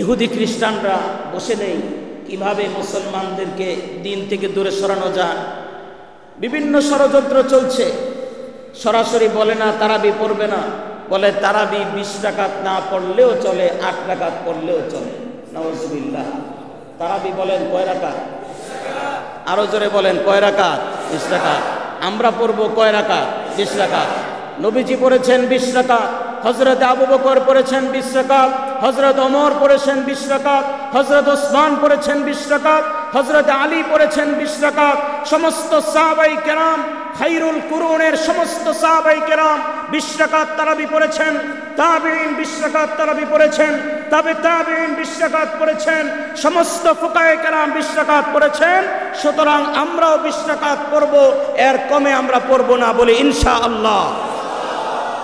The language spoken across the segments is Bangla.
ইহুদি খ্রিস্টানরা বসে নেই কিভাবে মুসলমানদেরকে দিন থেকে দূরে সরানো যায়। বিভিন্ন ষড়যন্ত্র চলছে। সরাসরি বলে না তারাবি পড়বে না, বলে তারাবি 20 রাকাত না পড়লেও চলে, 8 রাকাত পড়লেও চলে। নাউজুবিল্লাহ। তারাবি বলেন কয় রাকাত? আরো জোরে বলেন কয় রাকাত? 20 রাকাত। আমরা পড়বো কয় রাকাত? 20 রাকাত। নবীজি পড়েছেন 20 রাকাত, হযরত আবু বকর পড়েছেন 20 রাকাত, হযরত ওমর পড়েছেন 20 রাকাত, হযরত ওসমান পড়েছেন 20 রাকাত, হযরত আলী পড়েছেন 20 রাকাত। সমস্ত সাহাবায়ে কেরাম, খায়রুল কুরুনের সমস্ত সাহাবায়ে কেরাম 20 রাকাত তারাবি পড়েছেন। তাবেঈন 20 রাকাত তারাবি পড়েছেন। তাবেঈন 20 রাকাত পড়েছেন। সমস্ত ফুকায়ে কেরাম 20 রাকাত পড়েছেন। সুতরাং আমরাও 20 রাকাত পড়ব, এর কমে আমরা পড়ব না, বলি ইনশাআল্লাহ।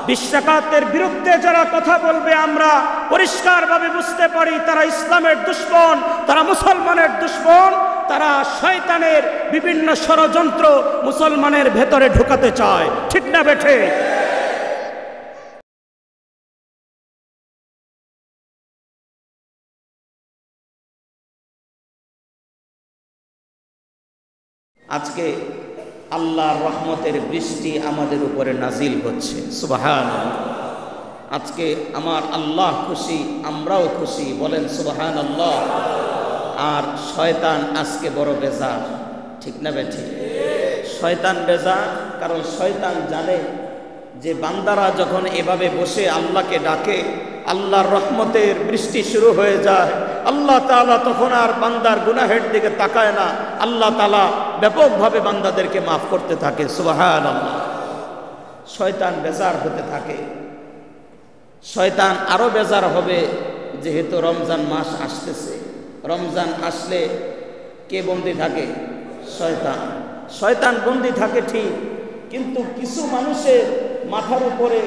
20 রাকাতের বিরুদ্ধে যারা কথা বলবে আমরা পরিষ্কারভাবে বুঝতে পারি তারা ইসলামের দুশমন, তারা মুসলমানের দুশমন, তারা শয়তানের বিভিন্ন ষড়যন্ত্র মুসলমানের ভেতরে ঢুকাতে চায়। ঠিক না বেঠে? আজকে আল্লাহর রহমতের বৃষ্টি আমাদের উপরে নাজিল হচ্ছে। সুবহানাল্লাহ। আজকে আমার আল্লাহ খুশি, আমরাও খুশি, বলেন সুবহানাল্লাহ। আর শয়তান আজকে বড় বেজার। ঠিক না বেঠি? শয়তান বেজার, কারণ শয়তান জানে যে বান্দারা যখন এভাবে বসে আল্লাহকে ডাকে, আল্লাহর রহমতের বৃষ্টি শুরু হয়ে যায়, আল্লাহ তাআলা তখন আর বান্দার গুনাহের দিকে তাকায় না, আল্লাহ তাআলা ব্যাপকভাবে বান্দাদেরকে মাফ করতে থাকে। সুবহানাল্লাহ। শয়তান বেজার হতে থাকে। শয়তান আরো বেজার হবে যেহেতু রমজান মাস আসতেছে। রমজান আসলে কে বন্দী থাকে? শয়তান। শয়তান বন্দী থাকে ঠিক, কিন্তু কিছু মানুষের মাথার উপরে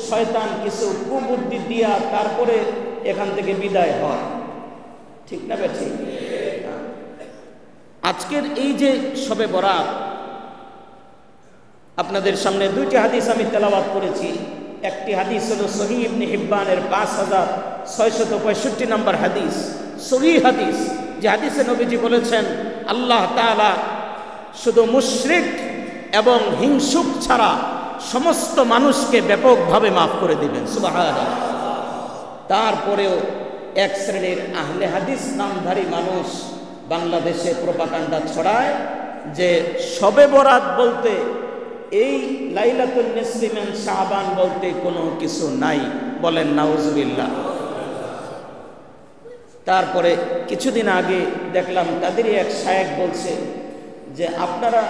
শয়তান কিছু কুবুদ্ধি দিয়া তারপরে এখান থেকে বিদায় হয়। ঠিক না বে ঠিক? আজকের এই যে শবে বরাত, আপনাদের সামনে 2টি হাদিস আমি তেলাওয়াত করেছি। একটি হাদিস হলো সহিহ ইবনে হিব্বানের 5665 নম্বর হাদিস, সহিহ হাদিস, যে হাদিসে নবীজি বলেছেন আল্লাহ তাআলা শুধু মুশরিক এবং হিংসুক ছাড়া সমস্ত মানুষকে ব্যাপকভাবে মাফ করে দিবেন। সুবহানাল্লাহ। তারপরেও এক শ্রেণীর আহলে হাদিস নামধারী মানুষ বাংলাদেশে প্রোপাগান্ডা ছড়ায় যে শবে বরাত বলতে এই লাইলাতুন নিসফি মিন শাবান বলতে কোনো কিছু নাই। বলেন নাউজুবিল্লাহ। তারপরে কিছুদিন আগে দেখলাম তাদেরই এক শায়েখ বলছে যে আপনারা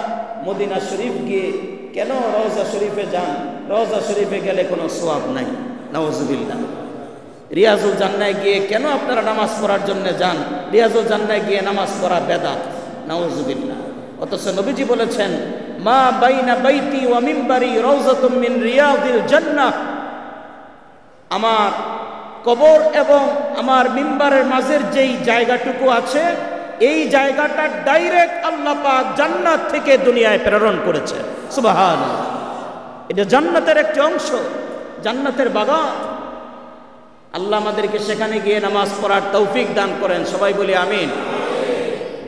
মদিনা শরীফ গিয়ে কেন রওজা শরীফে যান? রওজা শরীফে গেলে কোনো সওয়াব নাই। নাউজুবিল্লাহ। রিয়াজুল জান্নায় গিয়ে কেন আপনারা নামাজ পড়ার জন্য যান? রিয়াজুল জান্নায় গিয়ে নামাজ পড়া বেদাত। নাউজুবিল্লাহ। অথচ নবীজি বলেছেন মা বাইনা বাইতি ওয়া মিম্বারি রাউযাতুম মিন রিয়াদিল জান্নাহ। আমার কবর এবং আমার মিম্বারের মাঝের যেই জায়গাটুকু আছে, এই জায়গাটা ডাইরেক্ট আল্লাহ পাক জান্নাত থেকে দুনিয়ায় প্রেরণ করেছে। সুবহানাল্লাহ। এটা জান্নাতের একটি অংশ, জান্নাতের বাগান। আল্লাহ আমাদেরকে সেখানে গিয়ে নামাজ পড়ার তৌফিক দান করেন। সবাই বলি আমিন।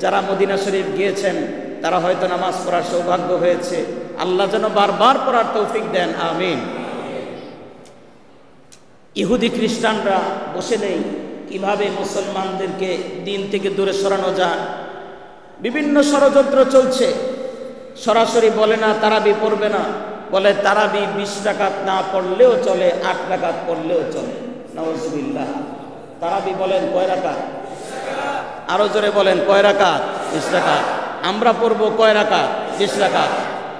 যারা মদিনা শরীফ গিয়েছেন তারা হয়তো নামাজ পড়ার সৌভাগ্য হয়েছে, আল্লাহ যেন বারবার পড়ার তৌফিক দেন। আমিন। ইহুদি খ্রিস্টানরা বসে নেই কিভাবে মুসলমানদেরকে দিন থেকে দূরে সরানো যায়। বিভিন্ন ষড়যন্ত্র চলছে। সরাসরি বলে না তারাবি পড়বে না, বলে তারাবি 20 রাকাত না পড়লেও চলে, 8 রাকাত পড়লেও চলে। নাউজুবিল্লাহ। তারাবি বলেন কয় রাকাত? আরো জোরে বলেন কয় রাকাত? 20 রাকাত। আমরা পড়বো কয় রাকাত? 20 রাকাত।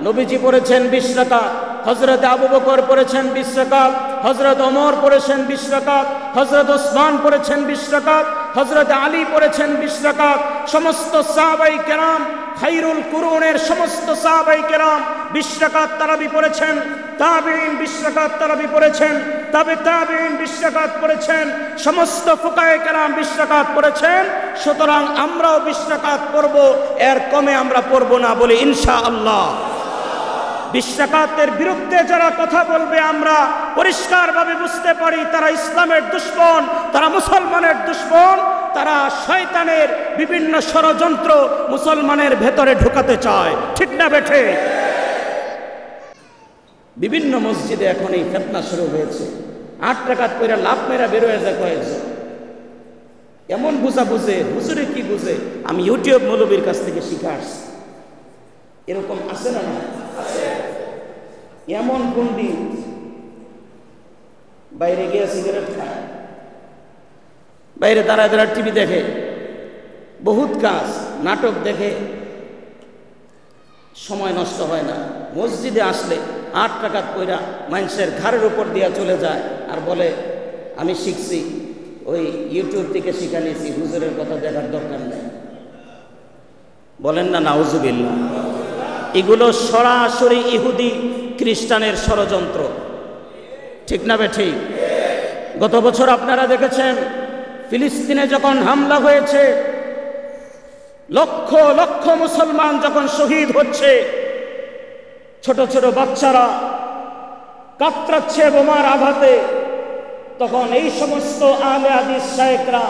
নবীজি পড়েছেন 20 রাকাত, হযরত আবু বকর পড়েছেন 20 রাকাত, হযরত ওমর পড়েছেন 20 রাকাত, হযরত ওসমান পড়েছেন 20 রাকাত, হযরত আলী পড়েছেন 20 রাকাত। সমস্ত সাহাবায়ে কেরাম, খায়রুল কুরুনের সমস্ত সাহাবায়ে কেরাম 20 রাকাত তারাবি পড়েছেন। তাবেঈন 20 রাকাত তারাবি পড়েছেন। তাবেঈন 20 রাকাত পড়েছেন। সমস্ত ফুকায়ে কেরাম 20 রাকাত পড়েছেন। সুতরাং আমরাও 20 রাকাত পড়ব, এর কমে আমরা পড়ব না, বলি ইনশাআল্লাহ। 20 রাকাতের বিরুদ্ধে যারা কথা বলবে আমরা পরিষ্কারভাবে বুঝতে পারি তারা ইসলামের দুশমন, তারা মুসলমানের দুশমন, শয়তানের বিভিন্ন ষড়যন্ত্র মুসলমানের ভেতরে ঢুকাতে চায়, ঠিক না বেঠে? বিভিন্ন মসজিদে এখন এই ফিতনা শুরু হয়েছে। 8 রাকাত পড়ে লাভ মেরা বের হয়ে যায় কয়েকজন, এমন বুঝা বুঝে, হুজুরে কি বুঝে, আমি ইউটিউব মৌলবীর কাছ থেকে শিখে আসছি। এরকম আছে না? এমন পণ্ডিত বাইরে গিয়ে সিগারেট খায়, বাইরে দাঁড়ায় দাঁড়ায় টিভি দেখে, বহুত কাজ, নাটক দেখে, সময় নষ্ট হয় না। মসজিদে আসলে 8 রাকাত পড়া মানুষের ঘাড়ের উপর দিয়া চলে যায় আর বলে আমি শিখছি, ওই ইউটিউব থেকে শিখে নিয়েছি, হুজুরের কথা দেখার দরকার নেই। বলেন না নাউজুবিল্লাহ। এগুলো সরাসরি ইহুদি খ্রিস্টানের ষড়যন্ত্র, ঠিক না বেঠিক? গত বছর আপনারা দেখেছেন ফিলিস্তিনে যখন হামলা হয়েছে, লক্ষ লক্ষ মুসলমান যখন শহীদ হচ্ছে, ছোট ছোট বাচ্চারা কাতরাচ্ছে বোমার আঘাতে, তখন এই সমস্ত আলে হাদিস শায়েখরা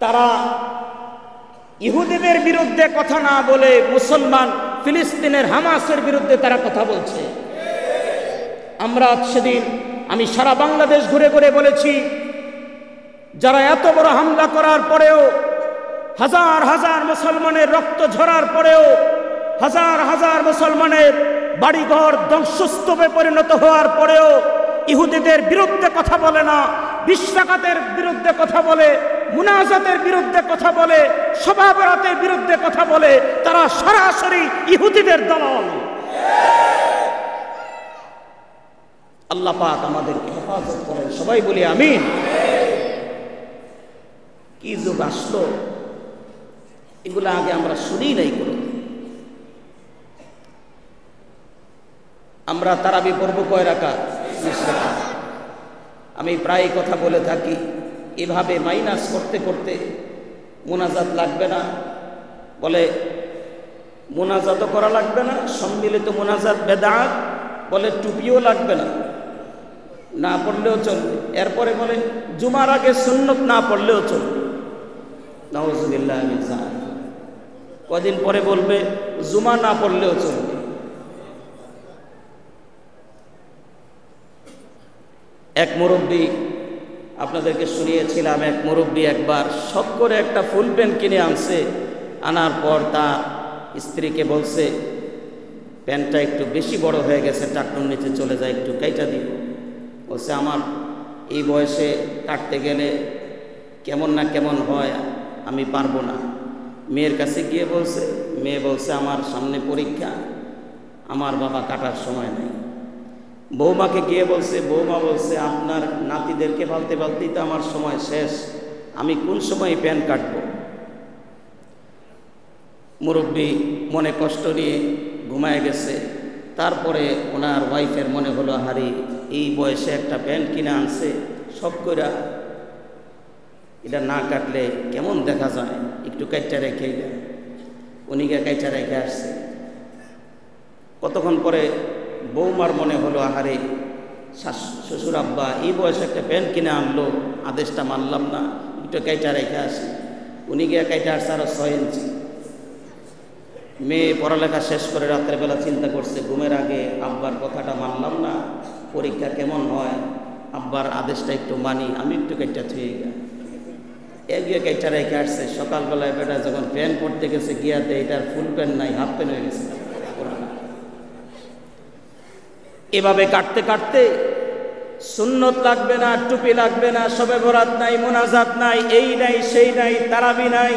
তারা ইহুদিদের বিরুদ্ধে কথা না বলে মুসলমান ফিলিস্তিনের হামাসের বিরুদ্ধে তারা কথা বলছে। আমরা সেদিন আমি সারা বাংলাদেশ ঘুরে ঘুরে বলেছি, যারা এত বড় হামলা করার পরেও, হাজার হাজার মুসলমানের রক্ত ঝরার পরেও, হাজার হাজার মুসলমানের বাড়িঘর ধ্বংসস্তূপে পরিণত হওয়ার পরেও ইহুদিদের বিরুদ্ধে কথা বলে না, 20 রাকাতের বিরুদ্ধে কথা বলে, মুনাজাতের বিরুদ্ধে কথা বলে, শবে বরাতের বিরুদ্ধে কথা বলে, তারা সরাসরি ইহুদিদের দালাল। আল্লাহ পাক আমাদেরকে হেফাজত করেন, সবাই বলি আমিন। কি যুগ আসলো, এগুলো আগে আমরা শুনি নাই কোনো। আমরা তারাবি পড়ব কয় রাকাত? 20 রাকাত। আমি প্রায় কথা বলে থাকি, এভাবে মাইনাস করতে করতে মোনাজাত লাগবে না, বলে মোনাজাতও করা লাগবে না, সম্মিলিত মোনাজাত বেদাত, বলে টুপিও লাগবে না, না পড়লেও চলবে। এরপরে বলে জুমার আগে সুন্নত না পড়লেও চলবে। নাউজুবিল্লাহ। কদিন পরে বলবে জুমা না পড়লেও চলবে। এক মুরব্বী, আপনাদেরকে শুনিয়েছিলাম, এক মুরব্বী একবার শখ করে একটা ফুল প্যান্ট কিনে আনছে, আনার পর তার স্ত্রীকে বলছে প্যান্টটা একটু বেশি বড় হয়ে গেছে, টাকনুর নিচে চলে যায়, একটু কাইটা দিব। বলছে আমার এই বয়সে কাটতে গেলে কেমন না কেমন হয়, আমি পারবো না। মেয়ের কাছে গিয়ে বলছে, মেয়ে বলছে আমার সামনে পরীক্ষা, আমার বাবা কাটার সময় নেই। বৌমাকে গিয়ে বলছে, বৌমা বলছে আপনার নাতিদেরকে পালতে পালতেই তো আমার সময় শেষ, আমি কোন সময় প্যান্ট কাটবো। মুরব্বী মনে কষ্ট নিয়ে ঘুমায় গেছে। তারপরে ওনার ওয়াইফের মনে হলো, হারি এই বয়সে একটা প্যান্ট কিনে আনছে, সব কইরা এটা না কাটলে কেমন দেখা যায়, একটু কাইটা রেখে যায়। উনি গিয়ে কাইটা রেখে আসছে। কতক্ষণ পরে বৌমার মনে হলো, আহারে শ্বশুর আব্বা এই বয়সে একটা প্যান্ট কিনে আনলো, আদেশটা মানলাম না, একটু কাইটা রেখে আসি। উনি গিয়ে কাইটা আসছে আরো 6 ইঞ্চি। মেয়ে পড়ালেখা শেষ করে রাত্রের বেলা চিন্তা করছে, ঘুমের আগে আব্বার কথাটা মানলাম না, পরীক্ষা কেমন হয়, আব্বার আদেশটা একটু মানি, আমি একটু কাইটা ছুঁয়ে গিয়ে কাইটা রেখে আসছে। সকালবেলায় বেটা যখন প্যান্ট পড়তে গেছে, গিয়াতে এটার ফুল প্যান্ট নাই, হাফ প্যান্ট হয়ে গেছে। এভাবে কাটতে কাটতে সুন্নত লাগবে না, টুপি লাগবে না, শবে বরাত নাই, মোনাজাত নাই, এই নাই সেই নাই, তারাবি নাই,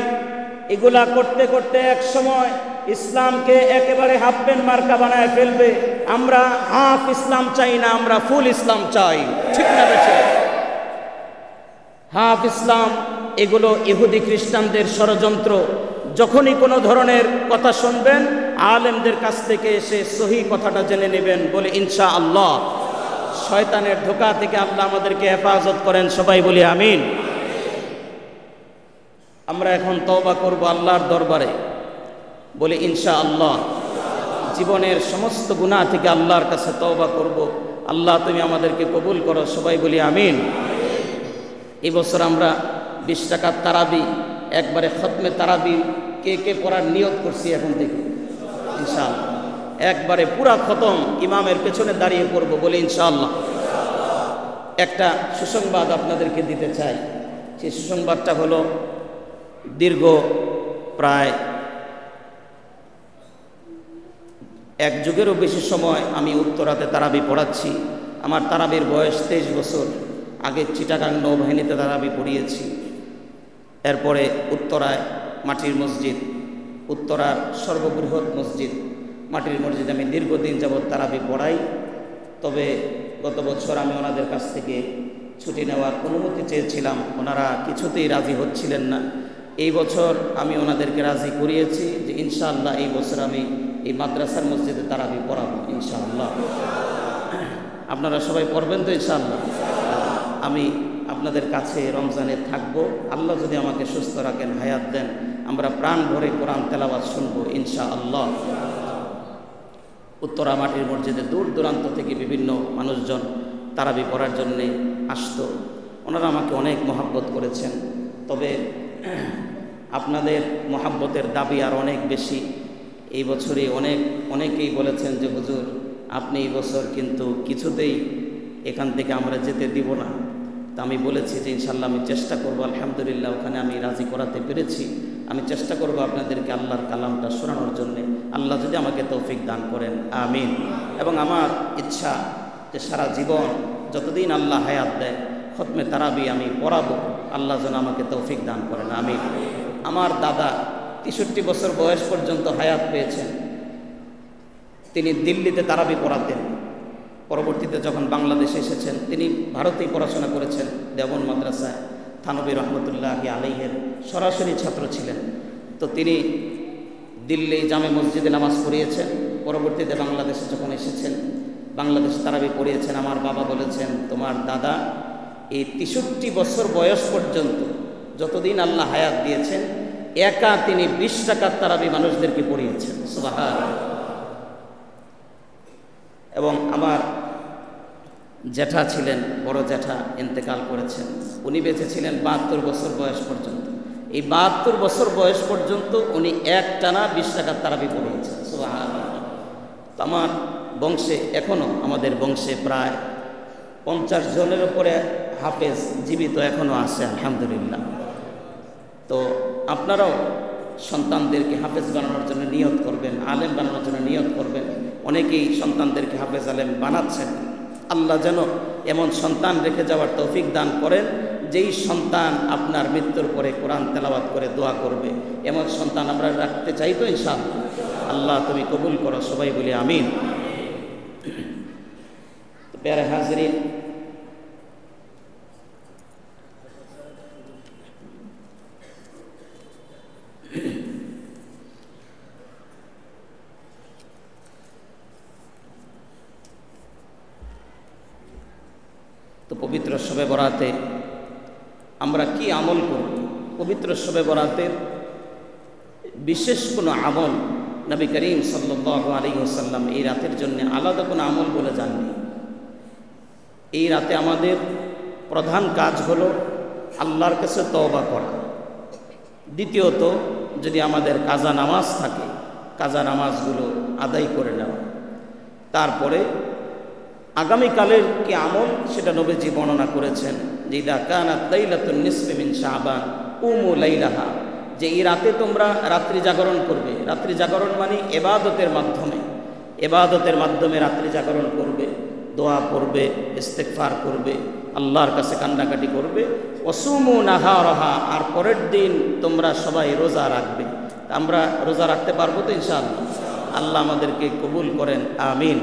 এগুলা করতে করতে এক সময় ইসলামকে একেবারে হাফ প্যান্ট মার্কা বানায় ফেলবে। আমরা হাফ ইসলাম চাই না, আমরা ফুল ইসলাম চাই, ঠিক না বেঠিক? হাফ ইসলাম এগুলো ইহুদি খ্রিস্টানদের ষড়যন্ত্র। যখনই কোনো ধরনের কথা শুনবেন, আলেমদের কাছ থেকে এসে সহি কথাটা জেনে নেবেন, বলে ইনশাআল্লাহ। শয়তানের ধোঁকা থেকে আল্লাহ আমাদেরকে হেফাজত করেন, সবাই বলি আমিন। আমরা এখন তওবা করব আল্লাহর দরবারে, বলে ইনশাআল্লাহ। জীবনের সমস্ত গুনাহ থেকে আল্লাহর কাছে তওবা করব, আল্লাহ তুমি আমাদেরকে কবুল করো, সবাই বলি আমিন। এই বছর আমরা 20 রাকাত তারাবি একবারে খতমে তারাবি কে কে পড়ার নিয়ত করছি এখন থেকে ইনশাআল্লাহ, একবারে পুরা খতম ইমামের পেছনে দাঁড়িয়ে পড়ব বলে ইনশাআল্লাহ। একটা সুসংবাদ আপনাদেরকে দিতে চাই, সেই সুসংবাদটা হলো দীর্ঘ প্রায় এক যুগেরও বেশি সময় আমি উত্তরাতে তারাবি পড়াচ্ছি। আমার তারাবির বয়স 23 বছর। আগে চিটাগাং নৌবাহিনীতে তারাবি পড়িয়েছি, এরপরে উত্তরায় মাটির মসজিদ, উত্তরার সর্ববৃহৎ মসজিদ মাটির মসজিদে আমি দীর্ঘদিন যাবৎ তারাবি পড়াই। তবে গত বছর আমি ওনাদের কাছ থেকে ছুটি নেওয়ার অনুমতি চেয়েছিলাম, ওনারা কিছুতেই রাজি হচ্ছিলেন না। এই বছর আমি ওনাদেরকে রাজি করিয়েছি যে ইনশাআল্লাহ এই বছর আমি এই মাদ্রাসার মসজিদে তারাবি পড়াবো ইনশাআল্লাহ। আপনারা সবাই পড়বেন তো ইনশাআল্লাহ? আমি আপনাদের কাছে রমজানে থাকবো, আল্লাহ যদি আমাকে সুস্থ রাখেন, হায়াত দেন, আমরা প্রাণ ভরে কোরআন তেলাওয়াত শুনবো ইনশাআল্লাহ। উত্তরা মাটির মসজিদে দূর দূরান্ত থেকে বিভিন্ন মানুষজন তারাবি পড়ার জন্যে আসতো। ওনারা আমাকে অনেক মহাব্বত করেছেন, তবে আপনাদের মহাব্বতের দাবি আর অনেক বেশি। এই বছরে অনেকেই বলেছেন যে হুজুর আপনি এই বছর কিন্তু কিছুতেই এখান থেকে আমরা যেতে দিব না। তা আমি বলেছি যে ইনশাল্লাহ আমি চেষ্টা করব, আলহামদুলিল্লাহ ওখানে আমি রাজি করাতে পেরেছি। আমি চেষ্টা করব আপনাদেরকে আল্লাহর কালামটা শোনানোর জন্যে, আল্লাহ যদি আমাকে তৌফিক দান করেন, আমিন। এবং আমার ইচ্ছা যে সারা জীবন যতদিন আল্লাহ হায়াত দেয় খতমে তারাবি আমি পড়াবো, আল্লাহ যেন আমাকে তৌফিক দান করেন, আমিন। আমার দাদা 63 বছর বয়স পর্যন্ত হায়াত পেয়েছেন। তিনি দিল্লিতে তারাবি পড়াতেন। পরবর্তীতে যখন বাংলাদেশে এসেছেন তিনি ভারতেই পড়াশোনা করেছেন, দেওবন্দ মাদ্রাসায়। থানবী রহমতুল্লাহি আলাইহের সরাসরি ছাত্র ছিলেন। তো তিনি দিল্লি জামে মসজিদে নামাজ পড়িয়েছেন। পরবর্তীতে বাংলাদেশে যখন এসেছেন বাংলাদেশে তারাবি পড়িয়েছেন। আমার বাবা বলেছেন তোমার দাদা এই 63 বছর বয়স পর্যন্ত যতদিন আল্লাহ হায়াত দিয়েছেন একা তিনি 20 টাকার তারাবি মানুষদেরকে পড়িয়েছেন, সুবহানাল্লাহ। এবং আমার জ্যাঠা ছিলেন, বড় জ্যাঠা ইন্তেকাল করেছেন, উনি বেঁচে ছিলেন 72 বছর বয়স পর্যন্ত। এই 72 বছর বয়স পর্যন্ত উনি একটানা 20 টাকার তারাবি পড়িয়েছেন, সুবহানাল্লাহ। তো আমার বংশে এখনও, আমাদের বংশে প্রায় 50 জনের উপরে হাফেজ জীবিত এখনও আছে, আলহামদুলিল্লাহ। তো আপনারাও সন্তানদেরকে হাফেজ বানানোর জন্য নিয়ত করবেন, আলেম বানানোর জন্য নিয়ত করবেন। অনেকেই সন্তানদেরকে হাফেজ আলেম বানাচ্ছেন। আল্লাহ যেন এমন সন্তান রেখে যাওয়ার তৌফিক দান করেন যেই সন্তান আপনার মৃত্যুর পরে কোরআন তেলাওয়াত করে দোয়া করবে। এমন সন্তান আমরা রাখতে চাই তো ইনশাআল্লাহ। আল্লাহ তুমি কবুল করো, সবাই বলি আমিন। প্যারে হাজরিন, তো পবিত্র শবে বরাতে আমরা কি আমল করব? পবিত্র শবে বরাতের বিশেষ কোনো আমল নবী করিম সাল্লাল্লাহু আলাইহি ওয়াসাল্লাম এই রাতের জন্য আলাদা কোনো আমল বলে যাননি। এই রাতে আমাদের প্রধান কাজ হলো আল্লাহর কাছে তওবা করা। দ্বিতীয়ত, যদি আমাদের কাজা নামাজ থাকে কাজা নামাজগুলো আদায় করে নেওয়া। তারপরে আগামীকালের কি আমল সেটা নবীজি বর্ণনা করেছেন যে ইদা কানাত লাইলাতুন নিসফি মিন শাবান কুমু লাইলাহা, যে এই রাতে তোমরা রাত্রি জাগরণ করবে। রাত্রি জাগরণ মানে ইবাদতের মাধ্যমে রাত্রি জাগরণ করবে, দোয়া পড়বে, ইস্তেগফার করবে, আল্লাহর কাছে কান্নাকাটি করবে। ওয়াসুমু নাহারাহা, আর পরের দিন তোমরা সবাই রোজা রাখবে। আমরা রোজা রাখতে পারবো তো ইনশাআল্লাহ? আল্লাহ আমাদেরকে কবুল করেন, আমিন।